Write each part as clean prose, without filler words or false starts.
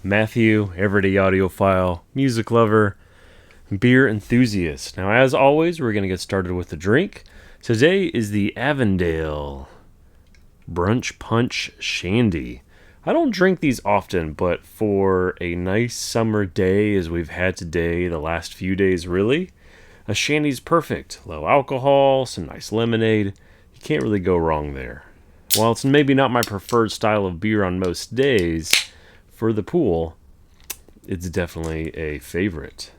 Matthew, everyday audiophile, music lover, beer enthusiast. Now, as always, we're going to get started with the drink. Today is the Avondale Brunch Punch Shandy. I don't drink these often, but for a nice summer day as we've had today, the last few days really, a shandy's perfect. Low alcohol, some nice lemonade. You can't really go wrong there. While it's maybe not my preferred style of beer on most days, for the pool, it's definitely a favorite.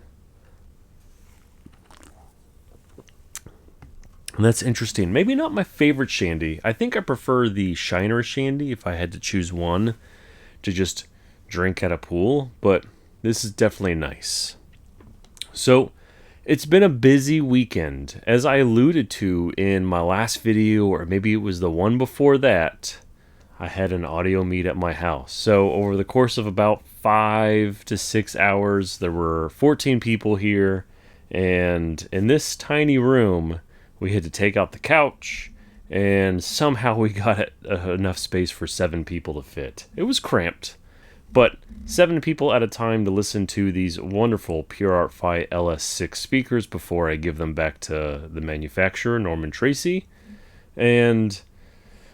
And that's interesting. Maybe not my favorite shandy. I think I prefer the Shiner shandy if I had to choose one to just drink at a pool, but this is definitely nice. So, it's been a busy weekend. As I alluded to in my last video, or maybe it was the one before that, I had an audio meet at my house. So over the course of about 5 to 6 hours, there were 14 people here. And in this tiny room, we had to take out the couch. And somehow we got enough space for 7 people to fit. It was cramped. But 7 people at a time to listen to these wonderful Pure Art Fi LS6 speakers before I give them back to the manufacturer, Norman Tracy. And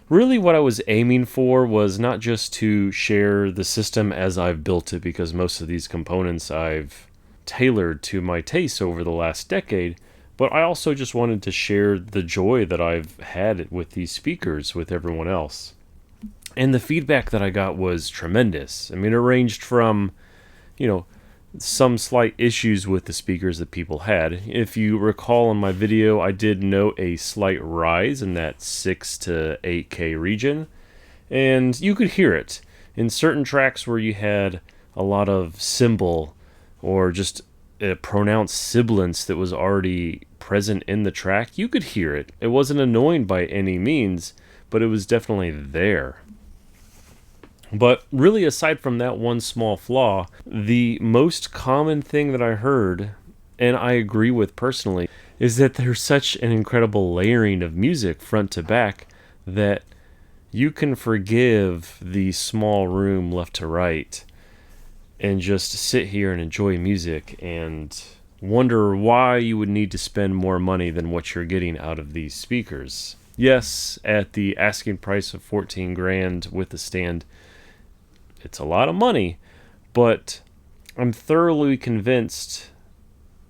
really what I was aiming for was not just to share the system as I've built it, because most of these components I've tailored to my tastes over the last decade, but I also just wanted to share the joy that I've had with these speakers with everyone else. And the feedback that I got was tremendous. I mean, it ranged from, some slight issues with the speakers that people had. If you recall in my video, I did note a slight rise in that 6 to 8K region, and you could hear it. In certain tracks where you had a lot of cymbal or just a pronounced sibilance that was already present in the track, you could hear it. It wasn't annoying by any means, but it was definitely there. But really, aside from that one small flaw, the most common thing that I heard, and I agree with personally, is that there's such an incredible layering of music front to back that you can forgive the small room left to right and just sit here and enjoy music and wonder why you would need to spend more money than what you're getting out of these speakers. Yes, at the asking price of 14 grand with the stand, it's a lot of money, but I'm thoroughly convinced,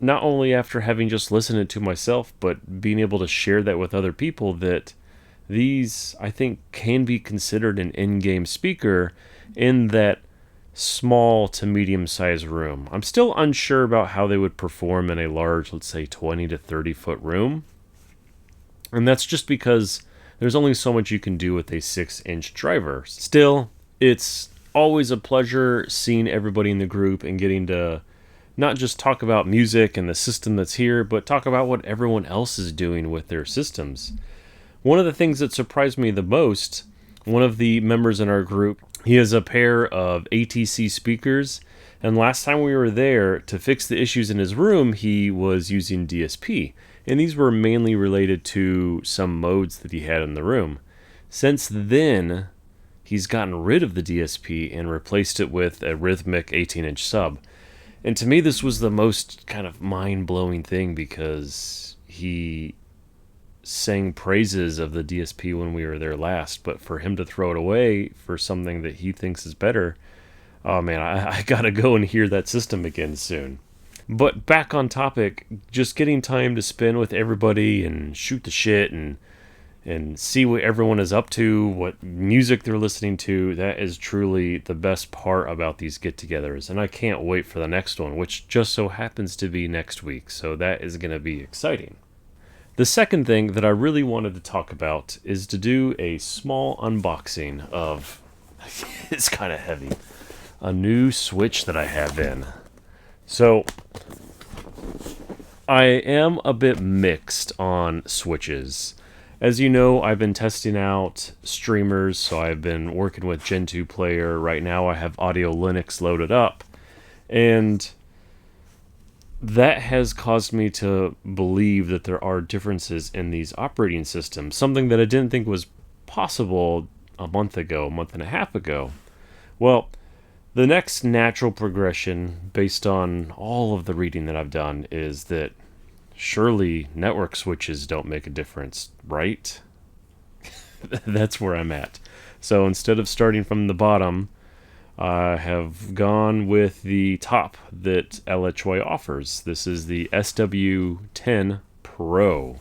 not only after having just listened it to myself, but being able to share that with other people, that these, I think, can be considered an in-game speaker in that small to medium-sized room. I'm still unsure about how they would perform in a large, let's say, 20 to 30-foot room. And that's just because there's only so much you can do with a 6-inch driver. Still, it's always a pleasure seeing everybody in the group and getting to not just talk about music and the system that's here, but talk about what everyone else is doing with their systems. One of the things that surprised me the most, one of the members in our group, he has a pair of ATC speakers, and last time we were there to fix the issues in his room, he was using DSP, and these were mainly related to some modes that he had in the room. Since then, he's gotten rid of the DSP and replaced it with a rhythmic 18-inch sub. And to me, this was the most kind of mind-blowing thing, because he sang praises of the DSP when we were there last, but for him to throw it away for something that he thinks is better, oh man, I gotta go and hear that system again soon. But back on topic, just getting time to spend with everybody and shoot the shit and see what everyone is up to, what music they're listening to, that is truly the best part about these get-togethers. And I can't wait for the next one, which just so happens to be next week, so that is going to be exciting. The second thing that I really wanted to talk about is to do a small unboxing of, it's kind of heavy, a new Switch that I have in. So, I am a bit mixed on Switches. As you know, I've been testing out streamers, so I've been working with Gen 2 Player. Right now I have Audio Linux loaded up, and that has caused me to believe that there are differences in these operating systems, something that I didn't think was possible a month and a half ago. Well, The next natural progression, based on all of the reading that I've done, is that surely network switches don't make a difference, right? That's where I'm at. So instead of starting from the bottom, I have gone with the top that LHY offers. This is the SW-10 Pro.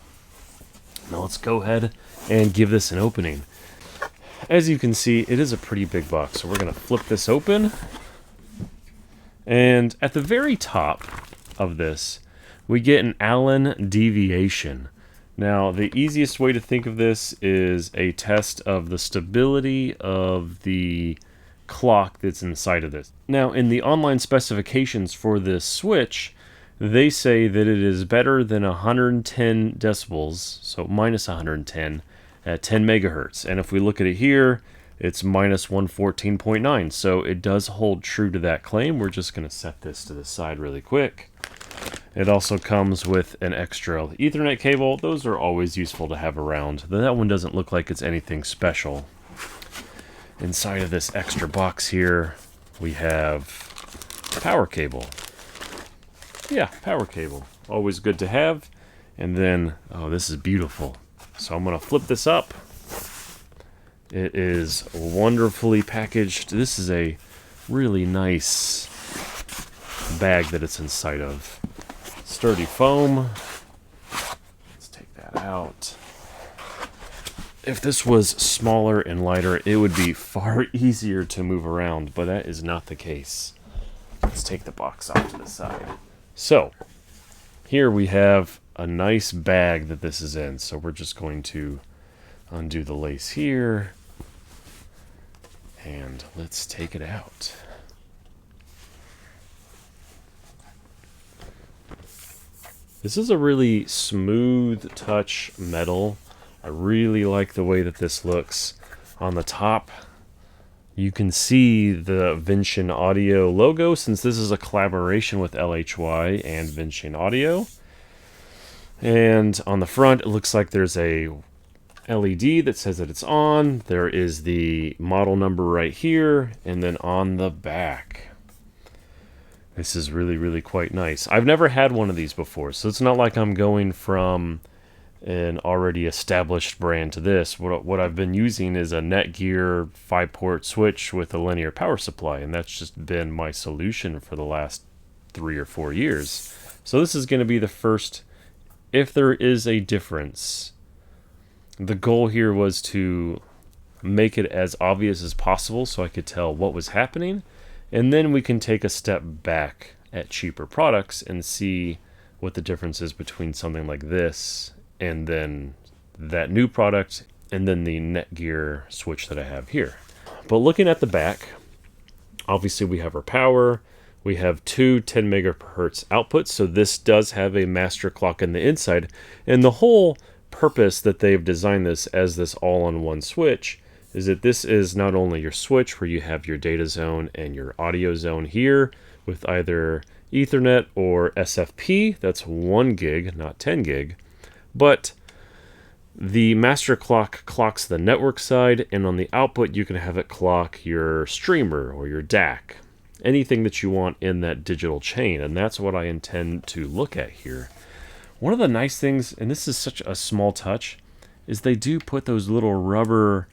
Now let's go ahead and give this an opening. As you can see, it is a pretty big box, so we're going to flip this open. And at the very top of this, we get an Allen deviation. Now, the easiest way to think of this is a test of the stability of the clock that's inside of this. Now, in the online specifications for this switch, they say that it is better than 110 decibels, so minus 110, at 10 megahertz. And if we look at it here, it's minus 114.9. So it does hold true to that claim. We're just going to set this to the side really quick. It also comes with an extra Ethernet cable. Those are always useful to have around. That one doesn't look like it's anything special. Inside of this extra box here, we have a power cable. Yeah, power cable. Always good to have. And then, oh, this is beautiful. So I'm going to flip this up. It is wonderfully packaged. This is a really nice bag that it's inside of. Sturdy foam. Let's take that out. If this was smaller and lighter, it would be far easier to move around, but that is not the case. Let's take the box off to the side. So, here we have a nice bag that this is in. So we're just going to undo the lace here. And let's take it out. This is a really smooth touch metal. I really like the way that this looks. On the top, you can see the Vinshine Audio logo, since this is a collaboration with LHY and Vinshine Audio. And on the front, it looks like there's a LED that says that it's on. There is the model number right here, and then on the back. This is really, really quite nice. I've never had one of these before, so it's not like I'm going from an already established brand to this. What I've been using is a Netgear 5-port switch with a linear power supply, and that's just been my solution for the last 3 or 4 years. So this is going to be the first. If there is a difference, the goal here was to make it as obvious as possible so I could tell what was happening, and then we can take a step back at cheaper products and see what the difference is between something like this and then that new product and then the Netgear switch that I have here. But looking at the back, obviously we have our power. We have two 10 megahertz outputs, so this does have a master clock in the inside. And the whole purpose that they've designed this as this all-in-one switch is that this is not only your switch where you have your data zone and your audio zone here with either Ethernet or SFP, that's 1 gig, not 10 gig, but the master clock clocks the network side, and on the output you can have it clock your streamer or your DAC. Anything that you want in that digital chain, and that's what I intend to look at here. One of the nice things, and this is such a small touch, is they do put those little rubber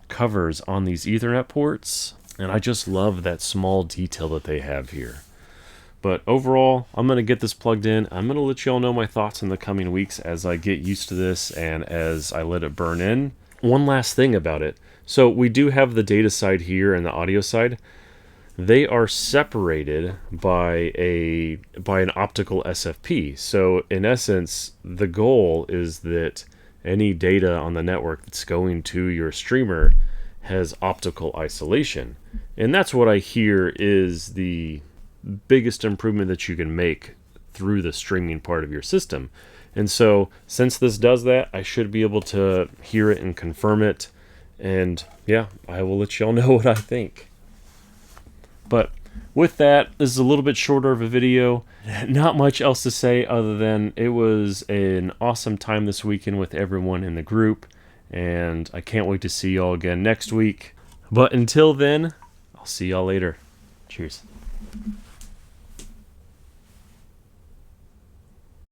covers on these Ethernet ports, and I just love that small detail that they have here. But overall, I'm going to get this plugged in. I'm going to let you all know my thoughts in the coming weeks as I get used to this and as I let it burn in. One last thing about it. So we do have the data side here and the audio side. They are separated by an optical SFP. So in essence, the goal is that any data on the network that's going to your streamer has optical isolation. And that's what I hear is the biggest improvement that you can make through the streaming part of your system. And so since this does that, I should be able to hear it and confirm it. And yeah, I will let y'all know what I think. But with that, this is a little bit shorter of a video. Not much else to say other than it was an awesome time this weekend with everyone in the group. And I can't wait to see y'all again next week. But until then, I'll see y'all later. Cheers.